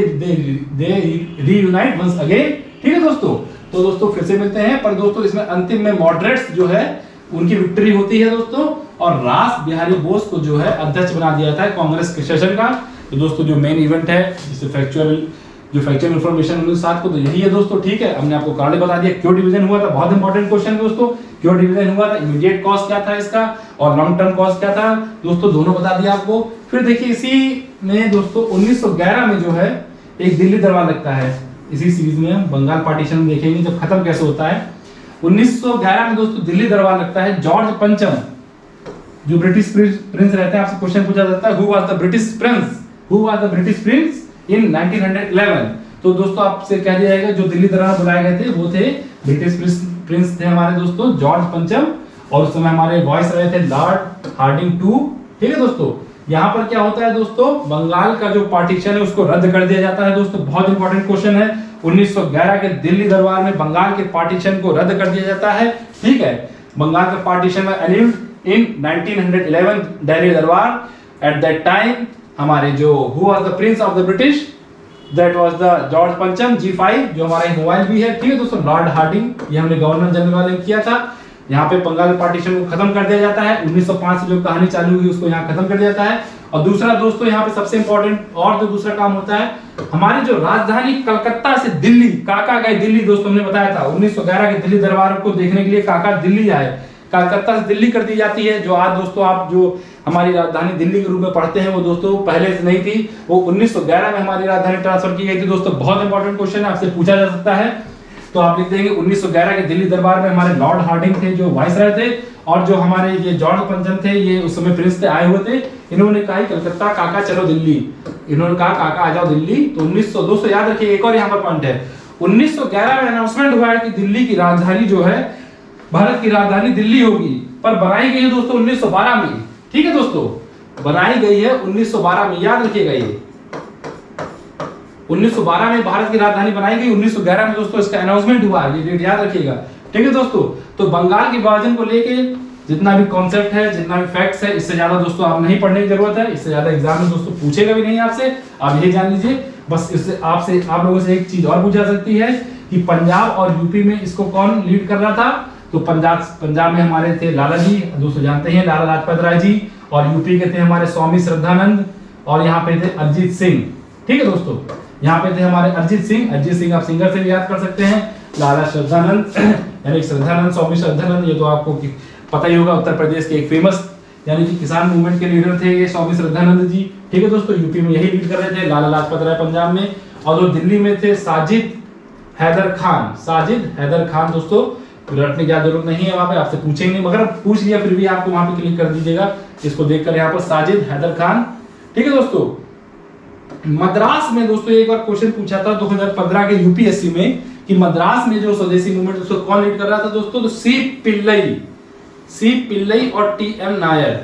रीयूनाइट वंस अगेन, ठीक है दोस्तों। तो दोस्तों फिर से मिलते हैं, पर दोस्तों इसमें अंतिम में मॉडरेट्स जो है उनकी विक्ट्री होती है दोस्तों, और रास बिहारी बोस को जो है अध्यक्ष बना दिया जाता है कांग्रेस के सेशन का। तो दोस्तों जो मेन इवेंट है, जिससे फैक्चुअल इंफॉर्मेशन 1960 को, तो यही है दोस्तों, ठीक है। हमने आपको कारण बता दिया क्यों डिवीजन हुआ था, बहुत इंपॉर्टेंट क्वेश्चन दोस्तों, क्यों डिवीजन हुआ था, इमीडिएट कॉज क्या था इसका, और लॉन्ग टर्म कॉज क्या था दोस्तों, दोनों बता दिया आपको। फिर देखिए इसी में दोस्तों 1911 में जो है एक दिल्ली दरबार लगता है। इसी सीरीज में हम बंगाल पार्टीशन देखेंगे जब खत्म कैसे होता है। 1911 में दोस्तों दिल्ली दरबार लगता है। जॉर्ज पंचम जो ब्रिटिश प्रिंस रहते हैं, आपसे क्वेश्चन पूछा जाता है who was the British prince in 1911। तो दोस्तों आपसे कह दिया जाएगा जो दिल्ली दरबार बुलाए गए थे वो थे ब्रिटिश प्रिंस थे हमारे दोस्तों जॉर्ज पंचम, और उस समय हमारे वॉइस रहे थे लॉर्ड हार्डिंग टू। ठीक है दोस्तों, यहाँ पर क्या होता है दोस्तों, बंगाल का जो पार्टीशन है उसको रद्द कर दिया जाता है। दोस्तों बहुत इंपॉर्टेंट क्वेश्चन है, 1911 के दिल्ली दरबार में बंगाल के पार्टीशन को रद्द कर दिया जाता है। ठीक है, बंगाल का पार्टीशन में एन्यूल्ड इन 1911 दिल्ली दरबार। एट दैट टाइम हमारे जो who was the Prince of the British, that was the George पंचम G5, जो हमारा मोबाइल भी है। ठीक है दोस्तों, लॉर्ड हार्डिंग, ये हमने गवर्नर जनरल वाले किया था। यहाँ पे बंगाल पार्टीशन को खत्म कर दिया जाता है। 1905 से जो कहानी चालू हुई उसको यहाँ खत्म कर दिया जाता है। और दूसरा दोस्तों यहाँ पे सबसे इंपॉर्टेंट और जो दूसरा काम होता है, हमारी जो राजधानी कलकत्ता से दिल्ली, काका गए दिल्ली। दोस्तों हमने बताया था 1911 के दिल्ली दरबार को देखने के लिए काका दिल्ली आए, कलकत्ता से दिल्ली कर दी जाती है। जो आज दोस्तों आप जो हमारी राजधानी दिल्ली के रूप में पढ़ते हैं वो दोस्तों पहले से नहीं थी, वो 1911 में हमारी राजधानी ट्रांसफर की गई थी। दोस्तों बहुत इंपॉर्टेंट क्वेश्चन है, आपसे पूछा जा सकता है। तो आप लिख देंगे 1911 के दिल्ली दरबार में हमारे लॉर्ड हार्डिंग थे जो वाइसराय थे, और जो हमारे ये जॉर्ज पंचम थे ये उस समय प्रिंस थे, आए हुए थे। इन्होंने कहा कलकत्ता काका चलो दिल्ली, इन्होंने कहा काका आ जाओ दिल्ली। तो 1900 दोस्तों याद रखिए एक और यहाँ पर पॉइंट है, 1911 में अनाउंसमेंट हुआ है कि दिल्ली की राजधानी जो है, भारत की राजधानी दिल्ली होगी, पर बनाई गई है दोस्तों 1912 में। ठीक है दोस्तों, बनाई गई है 1912 में, याद रखिएगा ये 1912 में भारत की राजधानी बनाई गई, 1911 में दोस्तों इसका अनाउंसमेंट हुआ, ये डेट याद रखिएगा। ठीक है दोस्तों, तो बंगाल के विभाजन को लेके जितना भी कॉन्सेप्ट है, जितना भी फैक्ट्स है, इससे ज्यादा दोस्तों आप नहीं पढ़ने की जरूरत है, इससे ज्यादा एग्जाम में दोस्तों पूछेगा भी नहीं आपसे, आप यही जान लीजिए। बस इससे आपसे आप लोगों से एक चीज और पूछा सकती है कि पंजाब और यूपी में इसको कौन लीड कर रहा था। तो पंजाब में हमारे थे लाला जी, दोस्तों जानते हैं लाला लाजपत राय जी, और यूपी के थे हमारे स्वामी श्रद्धानंद, और यहाँ पे थे अरिजीत सिंह। ठीक है दोस्तों, यहाँ पे थे हमारे अरिजीत सिंह आप सिंगर से भी याद कर सकते हैं, लाला श्रद्धानंद यानी श्रद्धानंद, स्वामी श्रद्धानंद, ये तो आपको पता ही होगा, उत्तर प्रदेश के एक फेमस यानी कि किसान मूवमेंट के लीडर थे ये स्वामी श्रद्धानंद जी। ठीक है दोस्तों, यूपी में यही लीड कर रहे थे, लाला लाजपत राय पंजाब में, और जो दिल्ली में थे साजिद हैदर खान। दोस्तों रटने की जरूरत नहीं है, वहां पे आपसे पूछेंगे, मगर पूछ लिया फिर भी आपको वहां पे क्लिक कर दीजिएगा इसको देखकर, यहाँ पर साजिद हैदर खान। ठीक है दोस्तों, मद्रास में दोस्तों एक बार क्वेश्चन पूछा था 2015 के यूपीएससी में कि मद्रास में जो स्वदेशी मूवमेंट उसको कौन लीड कर रहा था दोस्तों, तो सी पिल्लई और टीएम नायर।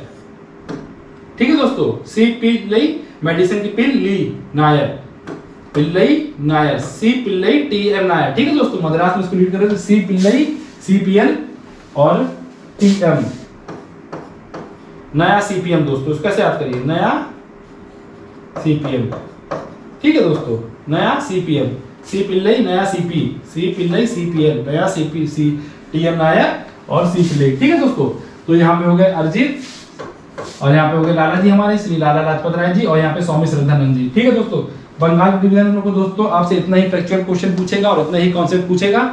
ठीक है दोस्तों, सी पिल्लई मेडिसिन की पिल्ली नायर, पिल्लई नायर, सी पिल्लई टीएम नायर। ठीक है दोस्तों, मद्रास में इसको लीड कर रहे थे सी पिल्लई, सीपीएल और टीएम, नया सीपीएम। दोस्तों इसको कैसे याद करिए, नया सीपीएम। ठीक है दोस्तों, नया सीपीएम, सी पिल्लई नया सीपी, सी पिल्लई सीपीएल, नया सीपी, सी टीएम नायर और सी पिल्लई। ठीक है दोस्तों, तो यहाँ पे हो गए अरिजीत, और यहाँ पे हो गए लाला जी हमारे श्री लाला लाजपत राय जी, और यहाँ पे स्वामी श्रद्धानंद जी। ठीक है दोस्तों, बंगाल डिवीजन को दोस्तों आपसे इतना ही फैक्चुअल क्वेश्चन पूछेगा और उतना ही कॉन्सेप्ट पूछेगा।